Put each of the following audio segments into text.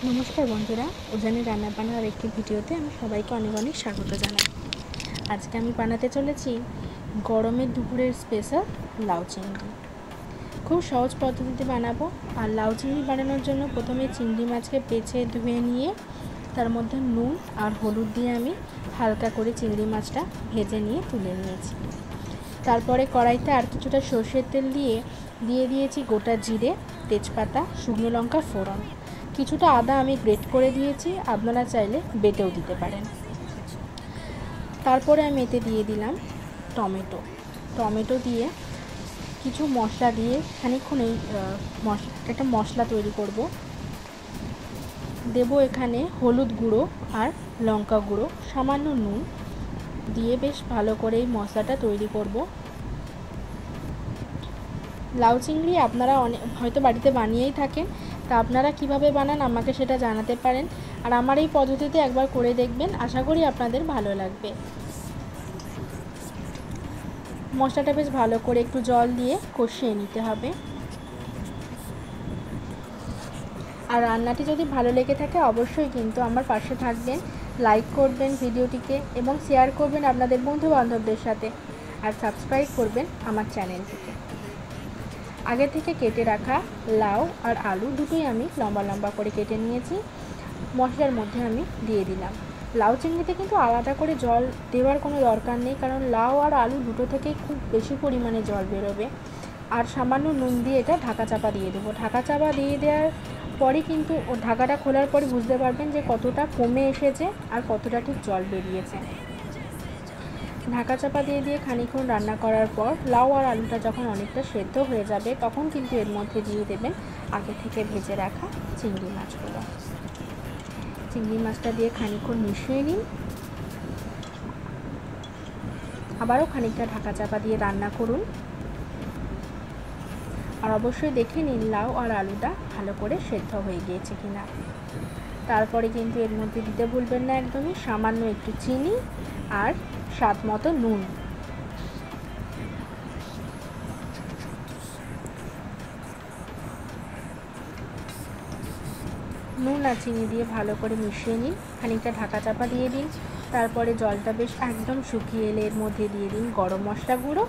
নমস্কার বন্ধুরা, উজানি রান্না বান্নার একটি ভিডিওতে আমি সবাইকে অনেক অনেক স্বাগত জানাই। আজকে আমি বানাতে চলেছি গরমের দুপুরের স্পেশাল লাউ চিংড়ি। খুব সহজ পদ্ধতিতে বানাবো। আর লাউ চিংড়ি বানানোর জন্য প্রথমে চিংড়ি মাছকে বেছে ধুয়ে নিয়ে তার মধ্যে নুন আর হলুদ দিয়ে আমি হালকা করে চিংড়ি মাছটা ভেজে নিয়ে তুলে নিয়েছি। তারপরে কড়াইতে আর কিছুটা সর্ষের তেল দিয়ে দিয়েছি গোটা জিরে, তেজপাতা, শুকনো লঙ্কা ফোড়ন। কিছুটা আদা আমি গ্রেট করে দিয়েছি, আপনারা চাইলে বেটেও দিতে পারেন। তারপরে আমি এতে দিয়ে দিলাম টমেটো দিয়ে কিছু মশলা দিয়ে খানিকক্ষণ একটা মশলা তৈরি করব। দেব এখানে হলুদ গুঁড়ো আর লঙ্কা গুঁড়ো, সামান্য নুন দিয়ে বেশ ভালো করে এই মশলাটা তৈরি করব। লাউ চিংড়ি আপনারা হয়তো বাড়িতে বানিয়েই থাকেন, তা আপনারা কিভাবে বানান আমাকে সেটা জানাতে পারেন। আর আমার এই পদ্ধতিতে একবার করে দেখবেন, আশা করি আপনাদের ভালো লাগবে। মশলাটা বেশ ভালো করে একটু জল দিয়ে কষিয়ে নিতে হবে। আর রান্নাটি যদি ভালো লেগে থাকে অবশ্যই কিন্তু আমার পাশে থাকবেন, লাইক করবেন ভিডিওটিকে এবং শেয়ার করবেন আপনাদের বন্ধু বান্ধবদের সাথে, আর সাবস্ক্রাইব করবেন আমার চ্যানেলটিকে। আগে থেকে কেটে রাখা লাউ আর আলু দুটোই আমি লম্বা লম্বা করে কেটে নিয়েছি, মশলার মধ্যে আমি দিয়ে দিলাম। লাউ চিংড়িতে কিন্তু আলাদা করে জল দেওয়ার কোনো দরকার নেই, কারণ লাউ আর আলু দুটো থেকেই খুব বেশি পরিমাণে জল বেরোবে। আর সামান্য নুন দিয়ে এটা ঢাকা চাপা দিয়ে দেবো। ঢাকা চাপা দিয়ে দেওয়ার পরে কিন্তু ঢাকাটা খোলার পরে বুঝতে পারবেন যে কতটা কমে এসেছে আর কতটা ঠিক জল বেরিয়েছে। ঢাকা চাপা দিয়ে খানিকক্ষণ রান্না করার পর লাউ আর আলুটা যখন অনেকটা সেদ্ধ হয়ে যাবে তখন কিন্তু এর মধ্যে দিয়ে দেবেন আগে থেকে ভেজে রাখা চিংড়ি মাছগুলো। চিংড়ি মাছটা দিয়ে খানিকক্ষণ মিশিয়ে নিন, আবারও খানিকটা ঢাকা চাপা দিয়ে রান্না করুন। আর অবশ্যই দেখে নিন লাউ আর আলুটা ভালো করে সেদ্ধ হয়ে গিয়েছে কিনা। তারপরে কিন্তু এর মধ্যে দিতে ভুলবেন না একদমই সামান্য একটু চিনি আর স্বাদ মতো নুন। নুন আর চিনি দিয়ে ভালো করে মিশিয়ে নিন, খানিকটা ঢাকা চাপা দিয়ে দিন। তারপরে জলটা বেশ একদম শুকিয়ে এলে এর মধ্যে দিয়ে দিন গরম মশলা গুঁড়ো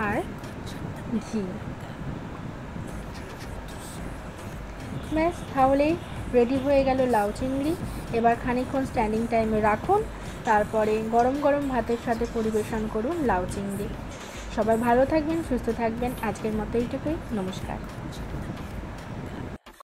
আর ঘি। ব্যাস, তাহলেই রেডি হয়ে গেল লাউ চিংড়ি। এবার খানিকক্ষণ স্ট্যান্ডিং টাইমে রাখুন, তারপরে গরম গরম ভাতের সাথে পরিবেশন করুন লাউ চিংড়ি। সবাই ভালো থাকবেন, সুস্থ থাকবেন। আজকের মতো এইটুকুই, নমস্কার।